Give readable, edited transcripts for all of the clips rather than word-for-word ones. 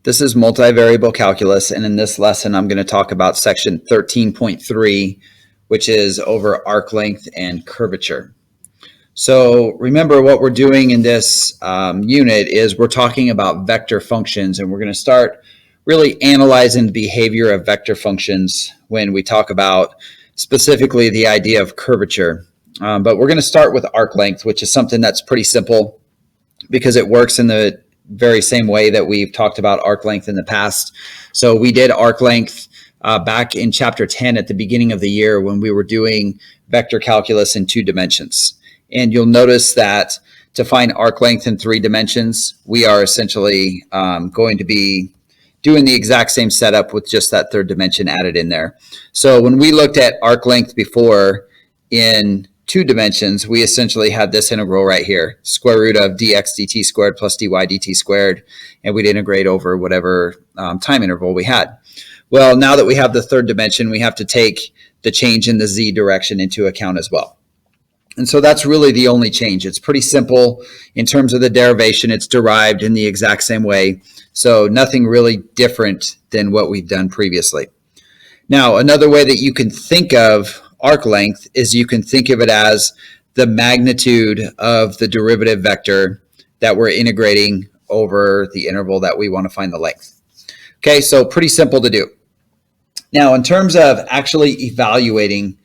This is multivariable calculus, and in this lesson I'm going to talk about section 13.3, which is over arc length and curvature. So remember, what we're doing in this unit is we're talking about vector functions, and we're going to start really analyzing the behavior of vector functions when we talk about specifically the idea of curvature. But we're going to start with arc length, which is something that's pretty simple because it works in the very same way that we've talked about arc length in the past. So we did arc length back in chapter 10 at the beginning of the year when we were doing vector calculus in 2 dimensions. And you'll notice that to find arc length in 3 dimensions, we are essentially going to be doing the exact same setup with just that 3rd dimension added in there. So when we looked at arc length before in 2 dimensions, we essentially had this integral right here, square root of dx dt squared plus dy dt squared, and we'd integrate over whatever time interval we had. Well, now that we have the 3rd dimension, we have to take the change in the z direction into account as well. And so that's really the only change. It's pretty simple in terms of the derivation. It's derived in the exact same way. So nothing really different than what we've done previously. Now, another way that you can think of arc length is you can think of it as the magnitude of the derivative vector that we're integrating over the interval that we want to find the length. Okay, so pretty simple to do. Now, in terms of actually evaluating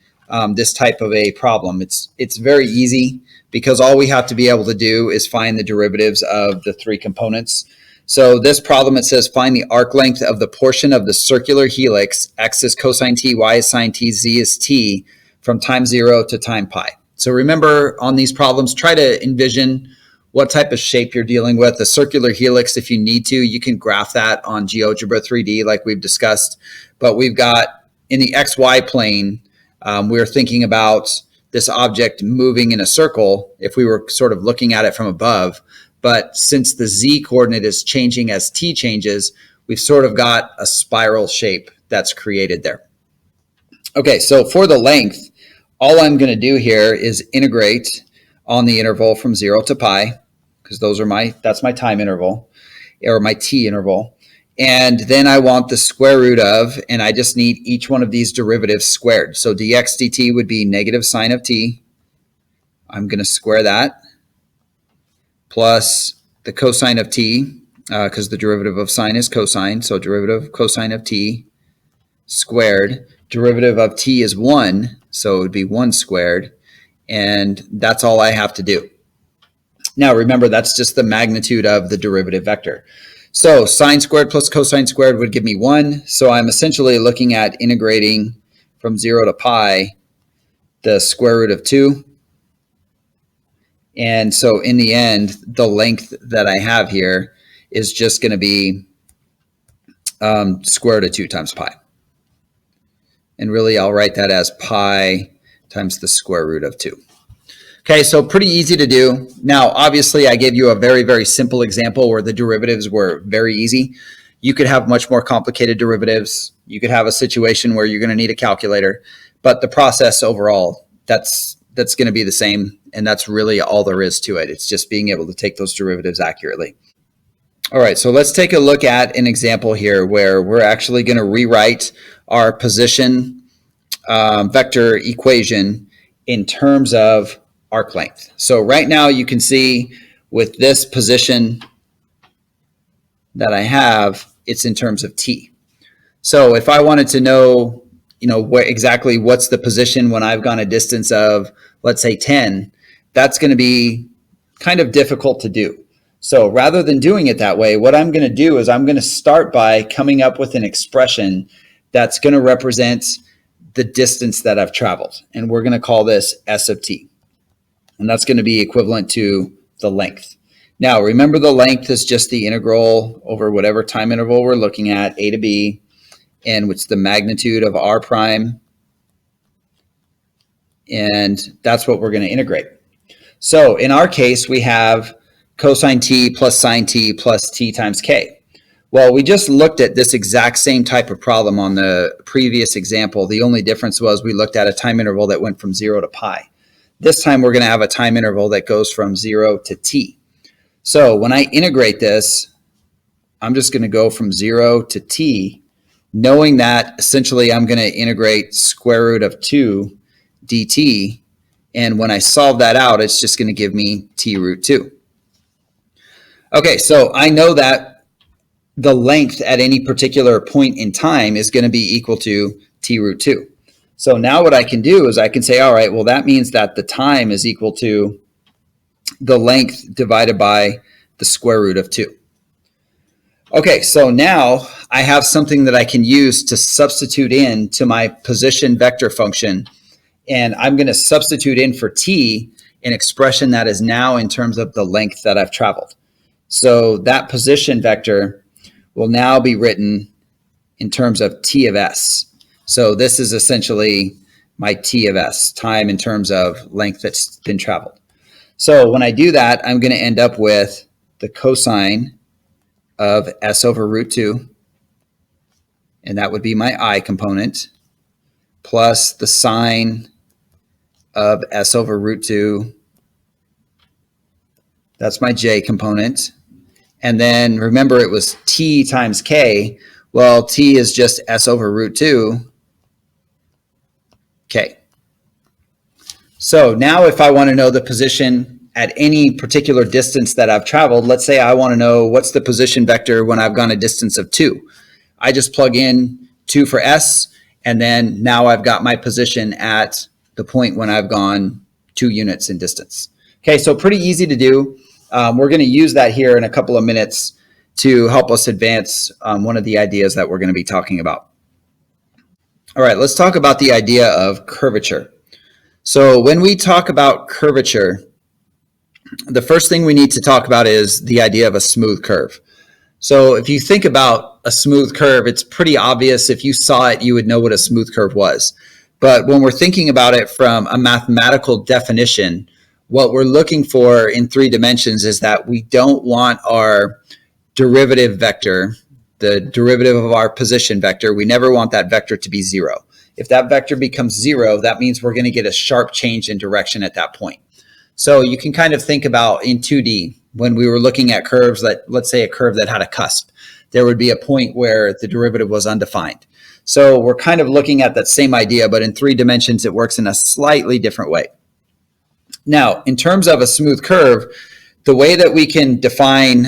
this type of a problem, it's very easy because all we have to be able to do is find the derivatives of the 3 components. So this problem, it says find the arc length of the portion of the circular helix, x is cosine t, y is sine t, z is t, from time 0 to time pi. So remember, on these problems, try to envision what type of shape you're dealing with. The circular helix, if you need to, you can graph that on GeoGebra 3D like we've discussed. But we've got, in the xy plane, we're thinking about this object moving in a circle if we were sort of looking at it from above. But since the z coordinate is changing as t changes, we've sort of got a spiral shape that's created there. Okay, so for the length, all I'm going to do here is integrate on the interval from 0 to pi, because that's my time interval, or my t interval. And then I want the square root of, and I just need each one of these derivatives squared. So dx dt would be negative sine of t. I'm going to square that, plus the cosine of t, because the derivative of sine is cosine, so derivative of cosine of t squared. Derivative of t is 1, so it would be 1 squared, and that's all I have to do. Now remember, that's just the magnitude of the derivative vector. So sine squared plus cosine squared would give me 1, so I'm essentially looking at integrating from 0 to pi the square root of 2. And so in the end, the length that I have here is just going to be square root of 2 times pi. And really, I'll write that as pi times the square root of 2. Okay, so pretty easy to do. Now, obviously, I gave you a very, very simple example where the derivatives were very easy. You could have much more complicated derivatives. You could have a situation where you're going to need a calculator. But the process overall, that's going to be the same. And that's really all there is to it. It's just being able to take those derivatives accurately. All right, so let's take a look at an example here where we're actually going to rewrite our position vector equation in terms of arc length. So right now you can see with this position that I have, it's in terms of t. So if I wanted to know, exactly what's the position when I've gone a distance of, let's say 10, that's going to be kind of difficult to do. So rather than doing it that way, what I'm going to do is I'm going to start by coming up with an expression that's going to represent the distance that I've traveled. And we're going to call this s of t. And that's going to be equivalent to the length. Now, remember, the length is just the integral over whatever time interval we're looking at, a to b, and which is the magnitude of r prime. And that's what we're going to integrate. So in our case, we have cosine t plus sine t plus t times k. Well, we just looked at this exact same type of problem on the previous example. The only difference was we looked at a time interval that went from 0 to pi. This time we're going to have a time interval that goes from 0 to t. So when I integrate this, I'm just going to go from 0 to t, knowing that essentially I'm going to integrate square root of 2 dt. And when I solve that out, it's just going to give me t root 2. Okay, so I know that the length at any particular point in time is going to be equal to t root 2. So now what I can do is I can say, all right, well, that means that the time is equal to the length divided by the square root of 2. Okay, so now I have something that I can use to substitute in to my position vector function, and I'm going to substitute in for t an expression that is now in terms of the length that I've traveled. So that position vector will now be written in terms of t of s. So this is essentially my t of s, time in terms of length that's been traveled. So when I do that, I'm going to end up with the cosine of s over root 2, and that would be my I component, plus the sine of s over root 2, that's my j component. And then remember it was t times k. Well, t is just s over root 2 k. So now if I want to know the position at any particular distance that I've traveled, let's say I want to know what's the position vector when I've gone a distance of 2. I just plug in 2 for s, and then now I've got my position at the point when I've gone 2 units in distance. Okay, so pretty easy to do. We're going to use that here in a couple of minutes to help us advance one of the ideas that we're going to be talking about. All right, let's talk about the idea of curvature. So when we talk about curvature, the first thing we need to talk about is the idea of a smooth curve. So if you think about a smooth curve, it's pretty obvious. If you saw it, you would know what a smooth curve was. But when we're thinking about it from a mathematical definition, what we're looking for in 3 dimensions is that we don't want our derivative vector, the derivative of our position vector, we never want that vector to be 0. If that vector becomes 0, that means we're going to get a sharp change in direction at that point. So you can kind of think about in 2D, when we were looking at curves, that let's say a curve that had a cusp, there would be a point where the derivative was undefined. So we're kind of looking at that same idea, but in 3 dimensions, it works in a slightly different way. Now, in terms of a smooth curve, the way that we can define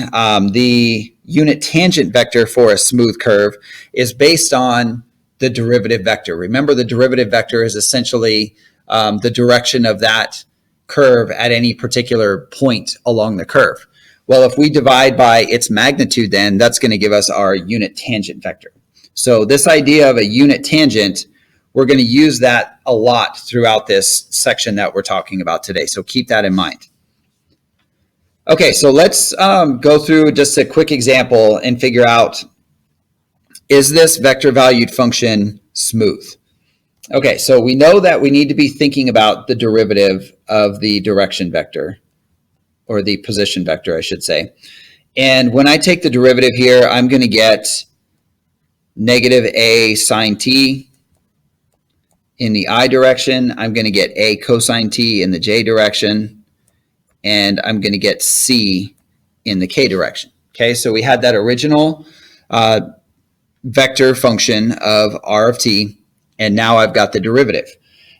the unit tangent vector for a smooth curve is based on the derivative vector. Remember, the derivative vector is essentially the direction of that curve at any particular point along the curve. Well, if we divide by its magnitude, then that's going to give us our unit tangent vector. So this idea of a unit tangent, we're going to use that a lot throughout this section that we're talking about today. So keep that in mind. Okay, so let's go through just a quick example and figure out, is this vector valued function smooth? Okay, so we know that we need to be thinking about the derivative of the direction vector, or the position vector, I should say. And when I take the derivative here, I'm going to get negative a sine t in the I direction. I'm going to get a cosine t in the j direction. And I'm going to get c in the k direction. Okay, so we had that original vector function of r of t, and now I've got the derivative.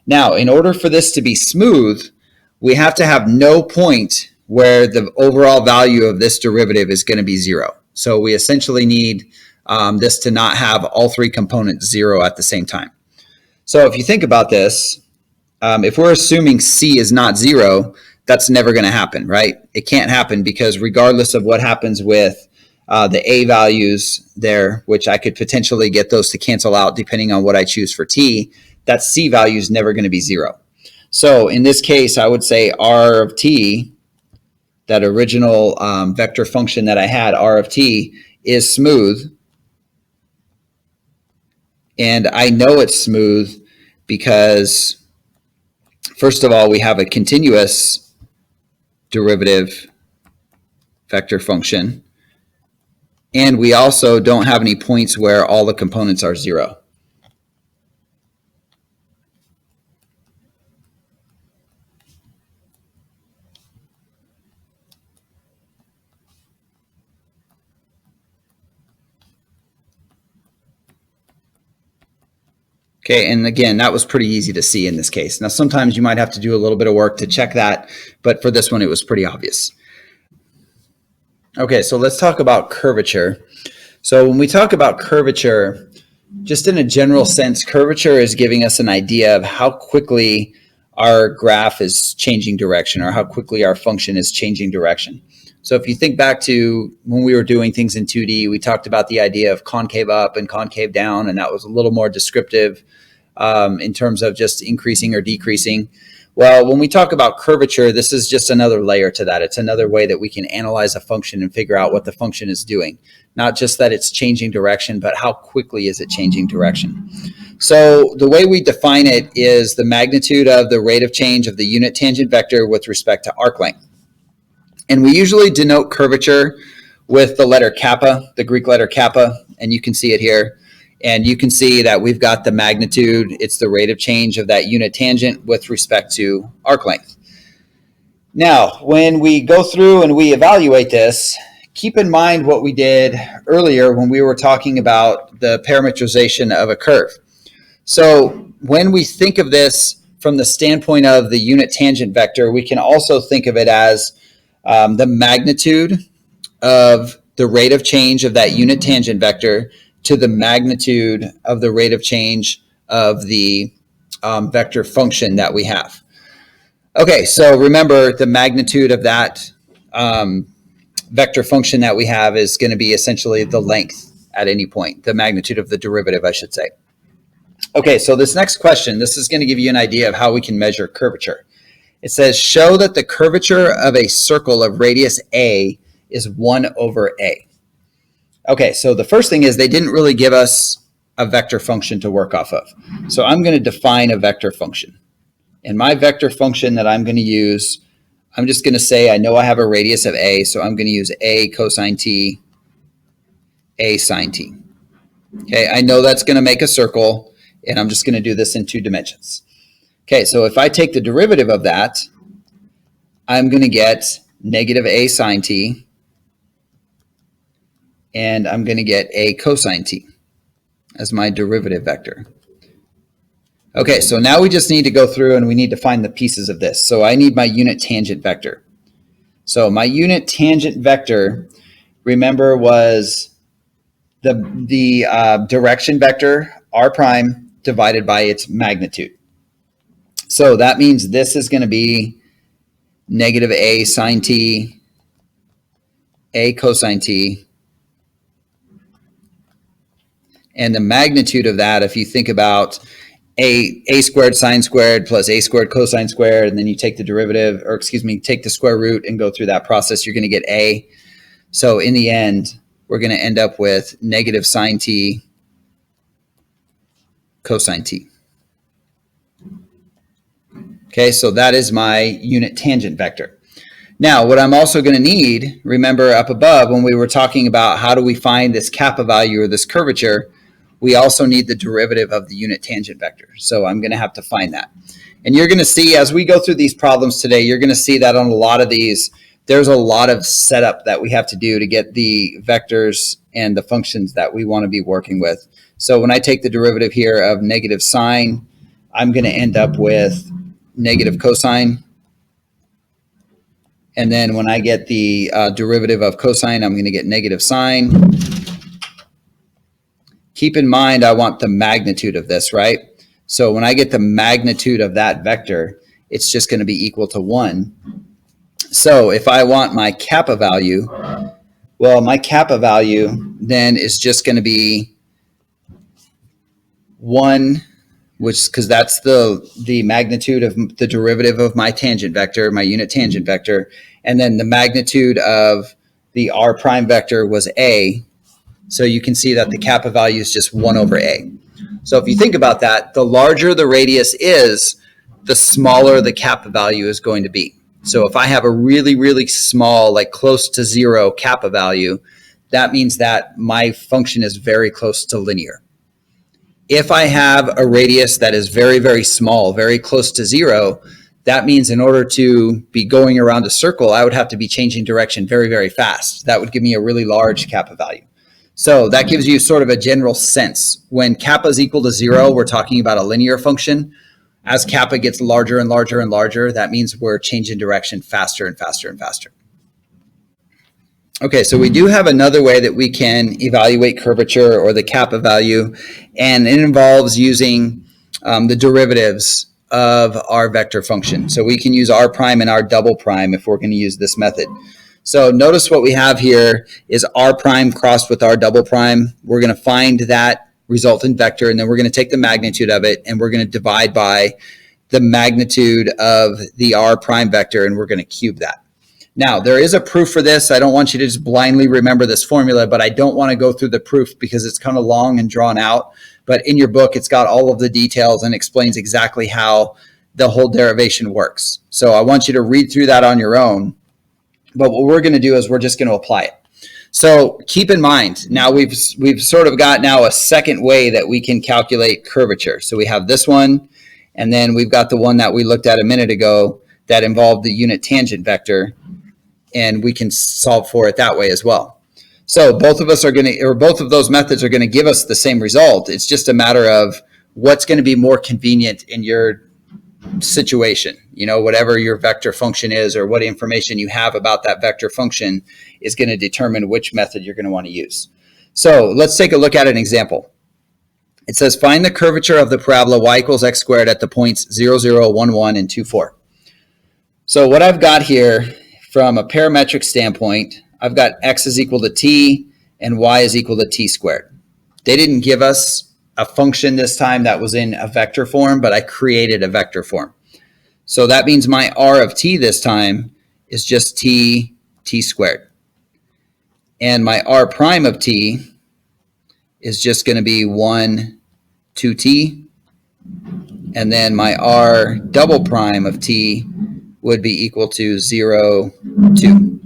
Now, in order for this to be smooth, we have to have no point where the overall value of this derivative is going to be 0. So we essentially need this to not have all 3 components 0 at the same time. So if you think about this, if we're assuming c is not 0, that's never going to happen, right? It can't happen because regardless of what happens with the a values there, which I could potentially get those to cancel out depending on what I choose for t, that c value is never going to be 0. So in this case, I would say r of t, that original vector function that I had, r of t, is smooth. And I know it's smooth because, first of all, we have a continuous derivative vector function. And we also don't have any points where all the components are 0. Okay, and again, that was pretty easy to see in this case. Now, sometimes you might have to do a little bit of work to check that, but for this one, it was pretty obvious. Okay, so let's talk about curvature. So when we talk about curvature, just in a general sense, curvature is giving us an idea of how quickly our graph is changing direction or how quickly our function is changing direction. So if you think back to when we were doing things in 2D, we talked about the idea of concave up and concave down, and that was a little more descriptive in terms of just increasing or decreasing. Well, when we talk about curvature, this is just another layer to that. It's another way that we can analyze a function and figure out what the function is doing. Not just that it's changing direction, but how quickly is it changing direction. So the way we define it is the magnitude of the rate of change of the unit tangent vector with respect to arc length. And we usually denote curvature with the letter kappa, the Greek letter kappa, and you can see it here. And you can see that we've got the magnitude. It's the rate of change of that unit tangent with respect to arc length. Now, when we go through and we evaluate this, keep in mind what we did earlier when we were talking about the parametrization of a curve. So when we think of this from the standpoint of the unit tangent vector, we can also think of it as the magnitude of the rate of change of that unit tangent vector to the magnitude of the rate of change of the vector function that we have. Okay, so remember the magnitude of that vector function that we have is going to be essentially the length at any point, the magnitude of the derivative, I should say. Okay, so this next question, this is going to give you an idea of how we can measure curvature. It says, show that the curvature of a circle of radius A is 1 over A. Okay, so the first thing is they didn't really give us a vector function to work off of. So I'm going to define a vector function. And my vector function that I'm going to use, I'm just going to say I know I have a radius of A, so I'm going to use A cosine t, A sine t. Okay, I know that's going to make a circle, and I'm just going to do this in 2 dimensions. Okay, so if I take the derivative of that, I'm going to get negative A sine t, and I'm going to get A cosine t as my derivative vector. Okay, so now we just need to go through and we need to find the pieces of this. So I need my unit tangent vector. So my unit tangent vector, remember, was the direction vector, r prime, divided by its magnitude. So that means this is going to be negative A sine t, A cosine t. And the magnitude of that, if you think about a squared sine squared plus a squared cosine squared, and then you take the derivative, or excuse me, take the square root and go through that process, you're going to get A. So in the end, we're going to end up with negative sine t cosine t. Okay, so that is my unit tangent vector. Now, what I'm also going to need, remember up above when we were talking about how do we find this kappa value or this curvature, we also need the derivative of the unit tangent vector. So I'm going to have to find that. And you're going to see as we go through these problems today, you're going to see that on a lot of these, there's a lot of setup that we have to do to get the vectors and the functions that we want to be working with. So when I take the derivative here of negative sine, I'm going to end up with negative cosine. And then when I get the derivative of cosine, I'm going to get negative sine. Keep in mind, I want the magnitude of this, right? So when I get the magnitude of that vector, it's just going to be equal to 1. So if I want my kappa value, well, my kappa value then is just going to be 1, which because that's the magnitude of the derivative of my tangent vector, my unit tangent vector, and then the magnitude of the r prime vector was A. So you can see that the kappa value is just 1 over A. So if you think about that, the larger the radius is, the smaller the kappa value is going to be. So if I have a really, really small, like close to 0 kappa value, that means that my function is very close to linear. If I have a radius that is very, very small, very close to 0, that means in order to be going around a circle, I would have to be changing direction very, very fast. That would give me a really large kappa value. So that gives you sort of a general sense. When kappa is equal to 0, we're talking about a linear function. As kappa gets larger and larger and larger, that means we're changing direction faster and faster and faster. Okay, so we do have another way that we can evaluate curvature or the kappa value, and it involves using the derivatives of our vector function. So we can use r prime and r double prime if we're going to use this method. So notice what we have here is r prime crossed with r double prime. We're going to find that resultant vector, and then we're going to take the magnitude of it, and we're going to divide by the magnitude of the r prime vector, and we're going to cube that. Now, there is a proof for this. I don't want you to just blindly remember this formula, but I don't want to go through the proof because it's kind of long and drawn out. But in your book, it's got all of the details and explains exactly how the whole derivation works. So I want you to read through that on your own. But what we're going to do is we're just going to apply it. So keep in mind, now we've sort of got now a second way that we can calculate curvature. So we have this one, and then we've got the one that we looked at a minute ago that involved the unit tangent vector, and we can solve for it that way as well. So both of us are going to, or both of those methods are going to give us the same result. It's just a matter of what's going to be more convenient in your situation. You know, whatever your vector function is or what information you have about that vector function is going to determine which method you're going to want to use. So let's take a look at an example. It says find the curvature of the parabola y equals x squared at the points 0, 0, 1, 1, and 2, 4. So what I've got here from a parametric standpoint, I've got x is equal to t and y is equal to t squared. They didn't give us a function this time that was in a vector form, but I created a vector form. So that means my r of t this time is just t squared. And my r prime of t is just going to be 1, 2t. And then my r double prime of t would be equal to 0, 2.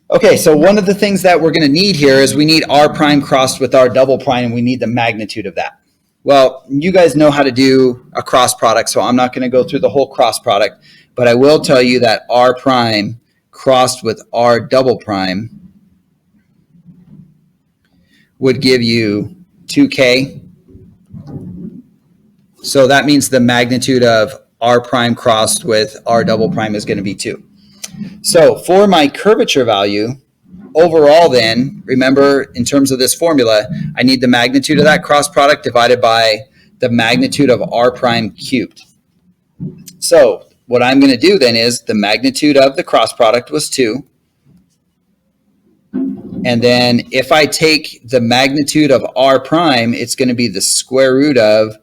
Okay, so one of the things that we're going to need here is we need r prime crossed with r double prime, and we need the magnitude of that. Well, you guys know how to do a cross product, so I'm not going to go through the whole cross product, but I will tell you that r prime crossed with r double prime would give you 2k. So that means the magnitude of r prime crossed with r double prime is going to be 2. So for my curvature value, overall then, remember in terms of this formula, I need the magnitude of that cross product divided by the magnitude of r prime cubed. So what I'm going to do then is the magnitude of the cross product was 2. And then if I take the magnitude of r prime, it's going to be the square root of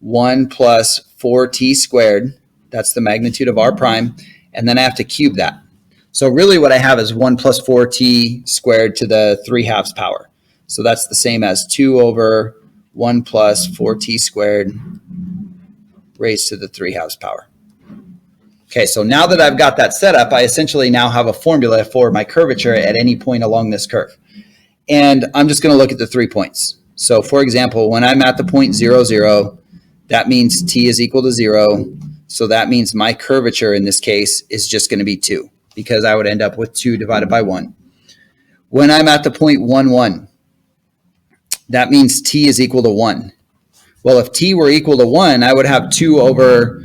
1 plus 4t squared. That's the magnitude of r prime. And then I have to cube that. So really what I have is 1 plus 4t squared to the 3/2 power. So that's the same as 2 over 1 plus 4t squared raised to the 3/2 power. Okay, so now that I've got that set up, I essentially now have a formula for my curvature at any point along this curve. And I'm just going to look at the 3 points. So for example, when I'm at the point 0, 0, that means t is equal to 0. So that means my curvature in this case is just going to be 2, because I would end up with 2 divided by 1. When I'm at the point 1, 1, that means t is equal to 1. Well, if t were equal to 1, I would have 2 over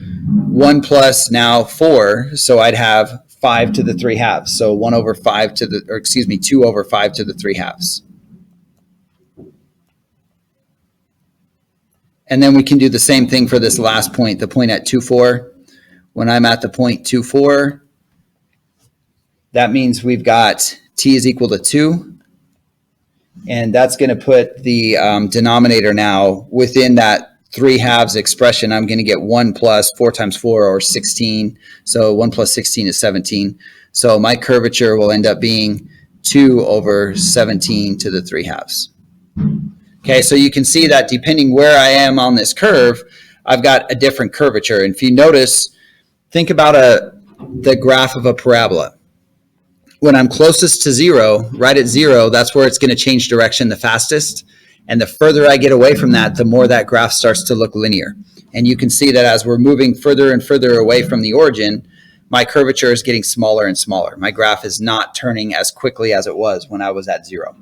1 plus now 4. So I'd have 5 to the 3/2. So 1 over 5 to the, or excuse me, 2 over 5 to the 3/2. And then we can do the same thing for this last point, the point at 2, 4. When I'm at the point 2, 4, that means we've got t is equal to 2. And that's going to put the denominator now within that 3/2 expression. I'm going to get 1 plus 4 times 4, or 16. So 1 plus 16 is 17. So my curvature will end up being 2 over 17 to the 3/2. Okay, so you can see that depending where I am on this curve, I've got a different curvature. And if you notice, think about the graph of a parabola. When I'm closest to 0, right at 0, that's where it's going to change direction the fastest. And the further I get away from that, the more that graph starts to look linear. And you can see that as we're moving further and further away from the origin, my curvature is getting smaller and smaller. My graph is not turning as quickly as it was when I was at 0.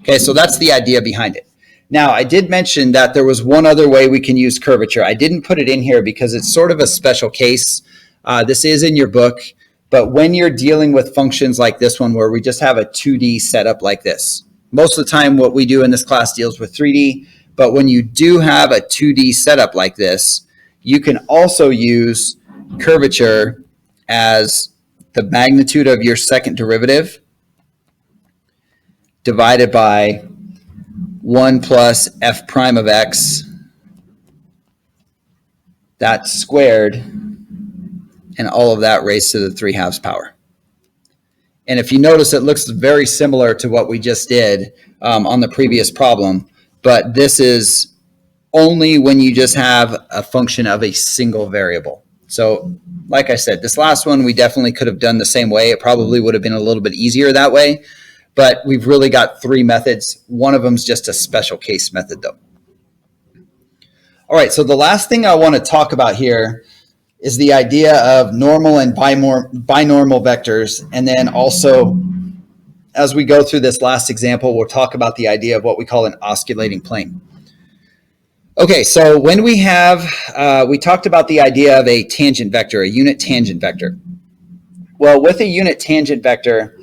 Okay, so that's the idea behind it. Now, I did mention that there was one other way we can use curvature. I didn't put it in here because it's sort of a special case. This is in your book, but when you're dealing with functions like this one where we just have a 2D setup like this, most of the time what we do in this class deals with 3D, but when you do have a 2D setup like this, you can also use curvature as the magnitude of your second derivative divided by 1 plus f prime of x, that's squared, and all of that raised to the 3/2 power. And if you notice, it looks very similar to what we just did on the previous problem, but this is only when you just have a function of a single variable. So like I said, this last one we definitely could have done the same way. It probably would have been a little bit easier that way, but we've really got 3 methods. One of them is just a special case method though. All right, so the last thing I want to talk about here is the idea of normal and binormal vectors. And then also, as we go through this last example, we'll talk about the idea of what we call an oscillating plane. Okay, so when we have, we talked about the idea of a tangent vector, a unit tangent vector. Well, with a unit tangent vector,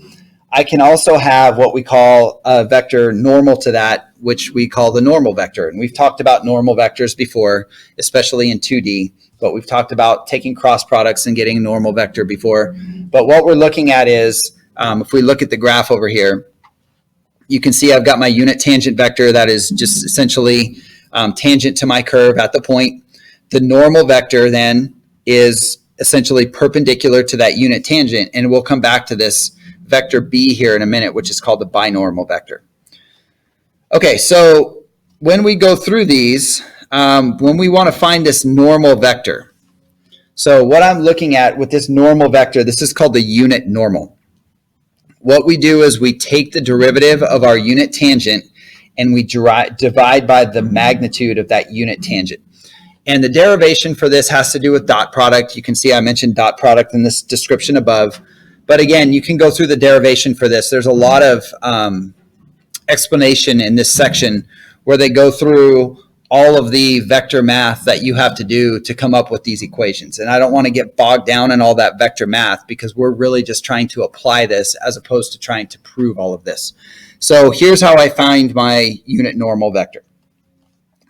I can also have what we call a vector normal to that, which we call the normal vector. And we've talked about normal vectors before, especially in 2D, but we've talked about taking cross products and getting a normal vector before. But what we're looking at is, if we look at the graph over here, you can see I've got my unit tangent vector that is just essentially tangent to my curve at the point. The normal vector then is essentially perpendicular to that unit tangent, and we'll come back to this vector B here in a minute, which is called the binormal vector. Okay, so when we go through these, when we want to find this normal vector, so what I'm looking at with this normal vector, this is called the unit normal. What we do is we take the derivative of our unit tangent and we divide by the magnitude of that unit tangent. And the derivation for this has to do with dot product. You can see I mentioned dot product in this description above. But again, you can go through the derivation for this. There's a lot of explanation in this section where they go through all of the vector math that you have to do to come up with these equations. And I don't want to get bogged down in all that vector math because we're really just trying to apply this as opposed to trying to prove all of this. So here's how I find my unit normal vector.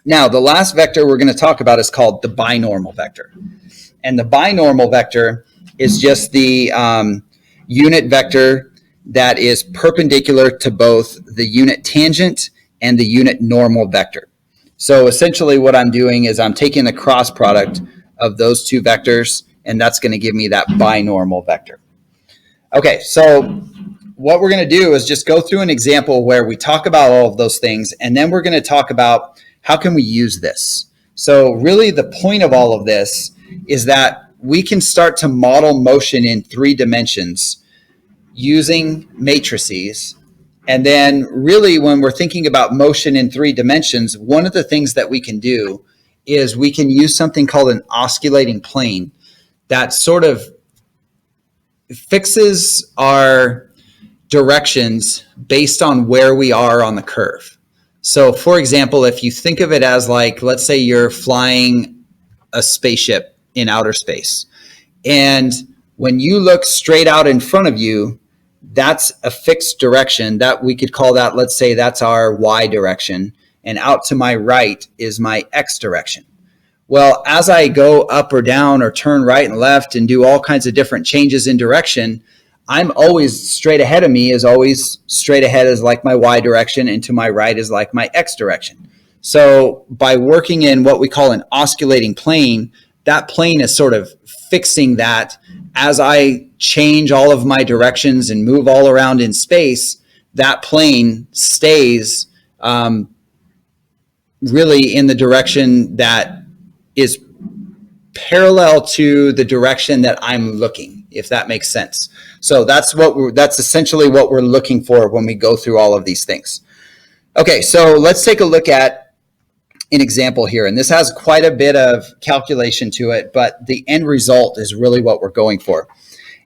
Now, the last vector we're going to talk about is called the binormal vector. And the binormal vector is just the unit vector that is perpendicular to both the unit tangent and the unit normal vector. So essentially what I'm doing is I'm taking the cross product of those two vectors, and that's going to give me that binormal vector. Okay, so what we're going to do is just go through an example where we talk about all of those things, and then we're going to talk about how can we use this. So really the point of all of this is that we can start to model motion in 3 dimensions using matrices. And then really when we're thinking about motion in 3 dimensions, one of the things that we can do is we can use something called an oscillating plane that sort of fixes our directions based on where we are on the curve. So for example, if you think of it as like, let's say you're flying a spaceship in outer space, and when you look straight out in front of you, that's a fixed direction that we could call that, let's say that's our Y direction, and out to my right is my X direction. Well, as I go up or down or turn right and left and do all kinds of different changes in direction, I'm always straight ahead of me is always straight ahead is like my Y direction, and to my right is like my X direction. So by working in what we call an oscillating plane, that plane is sort of fixing that as I change all of my directions and move all around in space, that plane stays really in the direction that is parallel to the direction that I'm looking, if that makes sense. So that's essentially what we're looking for when we go through all of these things. Okay, so let's take a look at an example here, and this has quite a bit of calculation to it, but the end result is really what we're going for.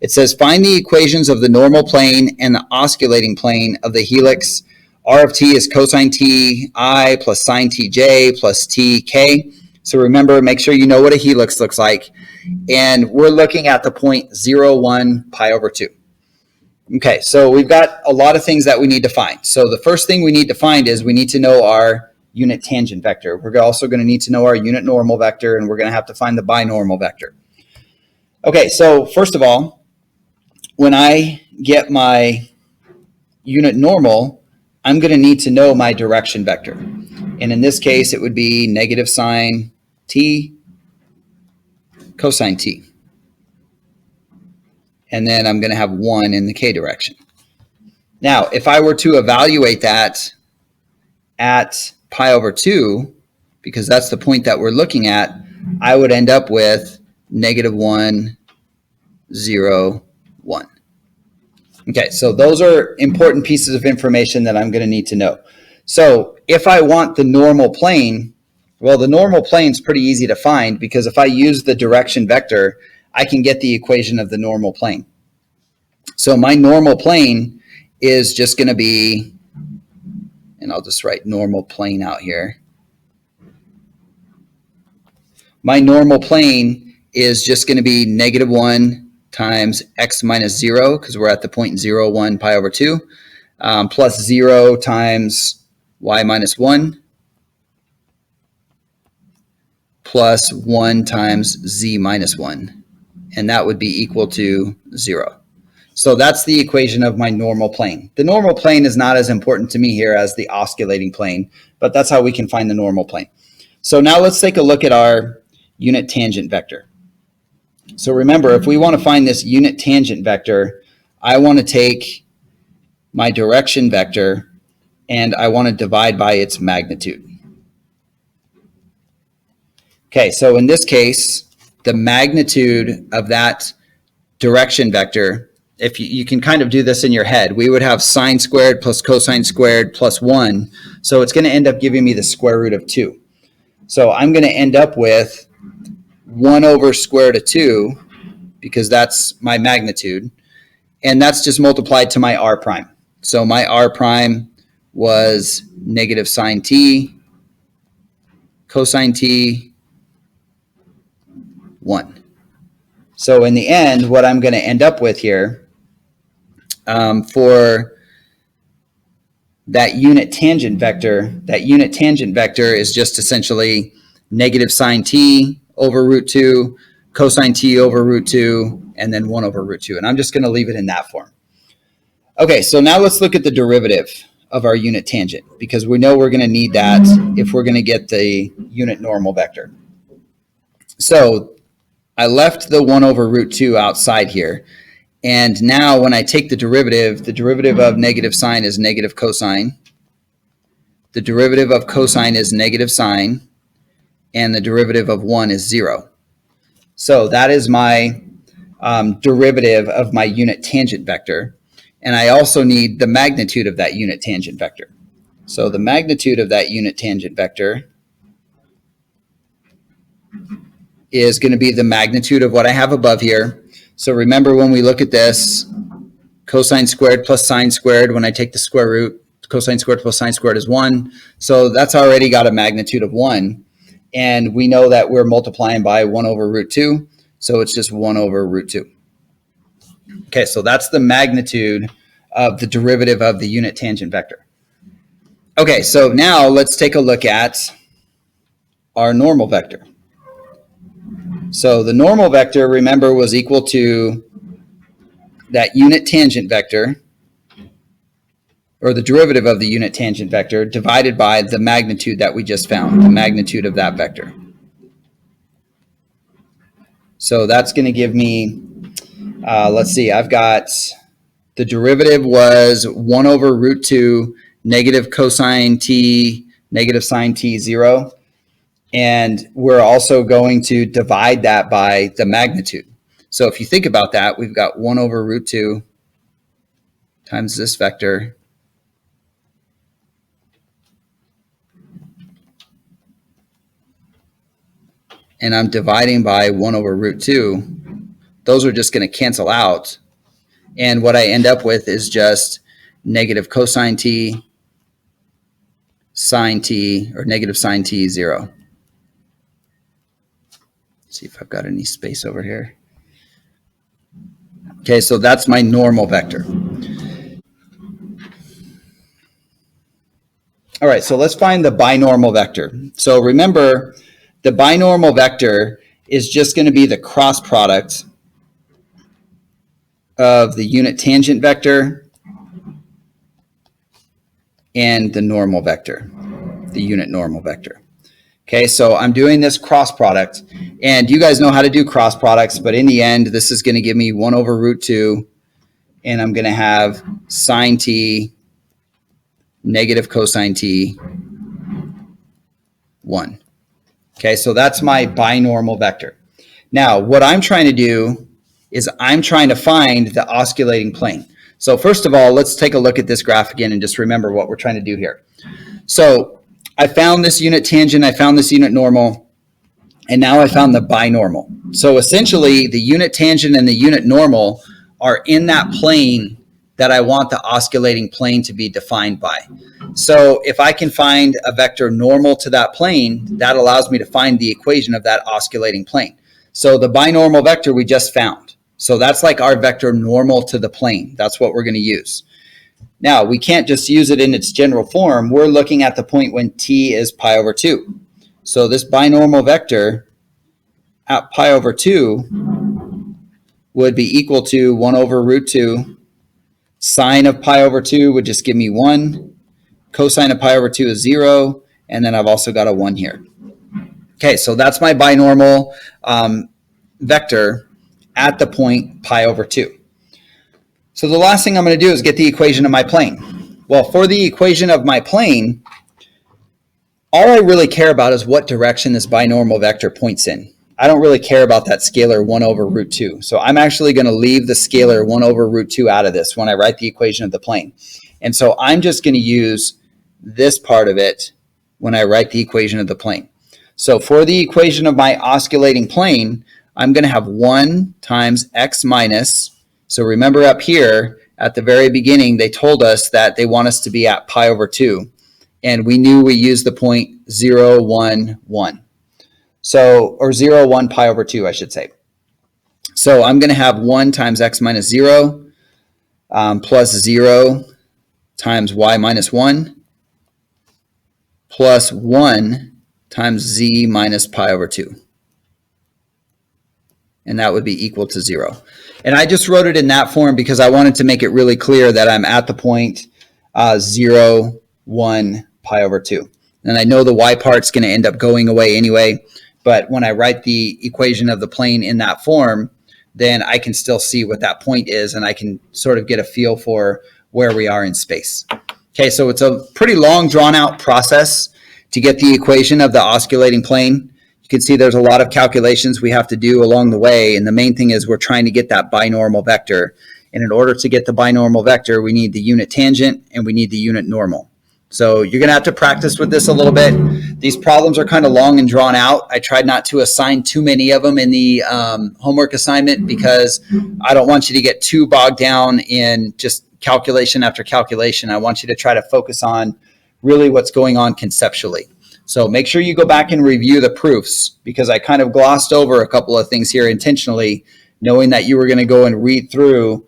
It says find the equations of the normal plane and the osculating plane of the helix. R of t is cosine t I plus sine tj plus tk. So remember, make sure you know what a helix looks like. And we're looking at the point 0,1 pi over 2. Okay, so we've got a lot of things that we need to find. So the first thing we need to find is we need to know our unit tangent vector. We're also going to need to know our unit normal vector, and we're going to have to find the binormal vector. Okay, so first of all, when I get my unit normal, I'm going to need to know my direction vector. And in this case, it would be negative sine t, cosine t. And then I'm going to have 1 in the k direction. Now, if I were to evaluate that at pi over 2, because that's the point that we're looking at, I would end up with negative 1, 0, 1. Okay, so those are important pieces of information that I'm going to need to know. So if I want the normal plane, well, the normal plane is pretty easy to find because if I use the direction vector, I can get the equation of the normal plane. So my normal plane is just going to be, and I'll just write normal plane out here. My normal plane is just going to be negative 1 times x minus 0, because we're at the point 0,1 pi over 2, plus 0 times y minus 1, plus 1 times z minus 1. And that would be equal to 0. So that's the equation of my normal plane. The normal plane is not as important to me here as the oscillating plane, but that's how we can find the normal plane. So now let's take a look at our unit tangent vector. So remember, if we want to find this unit tangent vector, I want to take my direction vector and I want to divide by its magnitude. Okay, so in this case, the magnitude of that direction vector, if you can kind of do this in your head, we would have sine squared plus cosine squared plus 1. So it's going to end up giving me the square root of 2. So I'm going to end up with 1 over square root of 2, because that's my magnitude. And that's just multiplied to my r prime. So my r prime was negative sine t, cosine t, 1. So in the end, what I'm going to end up with here for that unit tangent vector is just essentially negative sine t over root 2, cosine t over root 2, and then 1 over root 2. And I'm just going to leave it in that form. Okay, so now let's look at the derivative of our unit tangent, because we know we're going to need that if we're going to get the unit normal vector. So I left the 1 over root 2 outside here. And now when I take the derivative of negative sine is negative cosine. The derivative of cosine is negative sine. And the derivative of 1 is 0. So that is my derivative of my unit tangent vector. And I also need the magnitude of that unit tangent vector. So the magnitude of that unit tangent vector is going to be the magnitude of what I have above here. So remember, when we look at this, cosine squared plus sine squared, when I take the square root, cosine squared plus sine squared is 1. So that's already got a magnitude of 1. And we know that we're multiplying by 1 over root 2. So it's just 1 over root 2. Okay, so that's the magnitude of the derivative of the unit tangent vector. Okay, so now let's take a look at our normal vector. So the normal vector, remember, was equal to that unit tangent vector, or the derivative of the unit tangent vector, divided by the magnitude that we just found, the magnitude of that vector. So that's going to give me, let's see, I've got the derivative was 1 over root 2 negative cosine t negative sine t 0. And we're also going to divide that by the magnitude. So if you think about that, we've got 1 over root 2 times this vector. And I'm dividing by 1 over root 2 those are just going to cancel out. And what I end up with is just negative cosine t, sine t, or negative sine t 0. Let's see if I've got any space over here. Okay, so that's my normal vector. All right, so let's find the binormal vector. So remember, the binormal vector is just going to be the cross product of the unit tangent vector and the normal vector, the unit normal vector. Okay, so I'm doing this cross product, and you guys know how to do cross products, but in the end, this is going to give me 1 over root 2, and I'm going to have sine t, negative cosine t, 1. Okay, so that's my binormal vector. Now, what I'm trying to do is I'm trying to find the osculating plane. So first of all, let's take a look at this graph again and just remember what we're trying to do here. So I found this unit tangent, I found this unit normal, and now I found the binormal. So essentially, the unit tangent and the unit normal are in that plane that I want the osculating plane to be defined by. So if I can find a vector normal to that plane, that allows me to find the equation of that oscillating plane. So the binormal vector we just found. So that's like our vector normal to the plane. That's what we're going to use. Now, we can't just use it in its general form. We're looking at the point when t is pi over 2. So this binormal vector at pi over 2 would be equal to 1 over root 2. Sine of pi over 2 would just give me 1. Cosine of pi over 2 is 0. And then I've also got a 1 here. Okay, so that's my binormal vector at the point pi over 2. So the last thing I'm going to do is get the equation of my plane. Well, for the equation of my plane, all I really care about is what direction this binormal vector points in. I don't really care about that scalar 1 over root 2. So I'm actually going to leave the scalar 1 over root 2 out of this when I write the equation of the plane. And so I'm just going to use this part of it when I write the equation of the plane. So for the equation of my oscillating plane, I'm going to have 1 times x minus. So remember up here at the very beginning, they told us that they want us to be at pi over 2. And we knew we used the point 0, 1, 1. So, or 0, 1 pi over 2, I should say. So I'm going to have 1 times x minus 0 plus 0 times y minus 1 plus 1 times z minus pi over 2. And that would be equal to 0. And I just wrote it in that form because I wanted to make it really clear that I'm at the point 0, 1 pi over 2. And I know the y part's going to end up going away anyway, but when I write the equation of the plane in that form, then I can still see what that point is, and I can sort of get a feel for where we are in space. Okay, so it's a pretty long, drawn-out process to get the equation of the osculating plane. You can see there's a lot of calculations we have to do along the way, and the main thing is we're trying to get that binormal vector. And in order to get the binormal vector, we need the unit tangent and we need the unit normal. So you're going to have to practice with this a little bit. These problems are kind of long and drawn out. I tried not to assign too many of them in the homework assignment because I don't want you to get too bogged down in just calculation after calculation. I want you to try to focus on really what's going on conceptually. So make sure you go back and review the proofs because I kind of glossed over a couple of things here intentionally, knowing that you were going to go and read through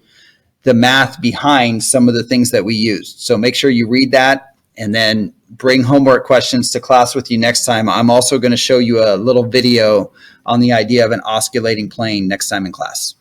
the math behind some of the things that we used. So make sure you read that and then bring homework questions to class with you next time. I'm also going to show you a little video on the idea of an oscillating plane next time in class.